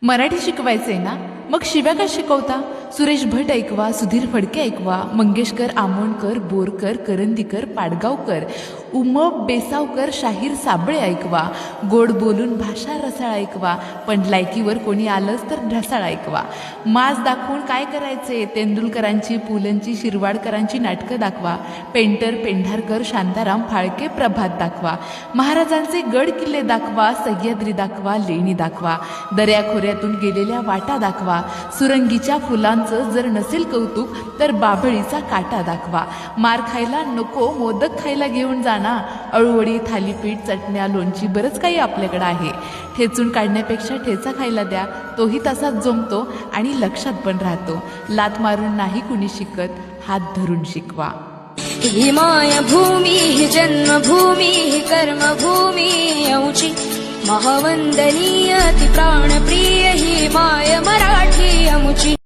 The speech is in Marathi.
मराठी शिकवायचंय ना, मग शिव्या का शिकवता? सुरेश भट ऐकवा, सुधीर फडके ऐकवा, मंगेशकर, आमोणकर, बोरकर, करंदीकर, पाडगावकर, बेसावकर, शाहीर साबळे ऐकवा. गोड बोलून भाषा रसाळ ऐकवा, पण लायकीवर कोणी आलंच तर ढसाळ ऐकवा. माज दाखवून काय करायचे? तेंडुलकरांची, पुलंची, शिरवाडकरांची नाटकं दाखवा. पेंटर, पेंढारकर, शांताराम, फाळके, प्रभात दाखवा. महाराजांचे गड किल्ले दाखवा, सह्याद्री दाखवा, लेणी दाखवा. दऱ्याखोऱ्यातून गेलेल्या वाटा दाखवा. सुरंगीच्या फुलांचं जर नसेल कौतुक तर बाभळीचा काटा दाखवा. मार खायला नको, मोदक खायला घेऊन जाणा. अळूवडी, थालीपीठ, चटण्या, लोणची बरंच काही आपल्याकडं आहे. ठेचून काढण्यापेक्षा ठेचा खायला द्या, तोही तसाच जमतो आणि लक्षात पण राहतो. लात मारून नाही कुणी शिकत, हात धरून शिकवा. ही मायभूमी, ही जन्मभूमी, ही कर्मभूमी औची महावंदनीय ती प्राणप्रिय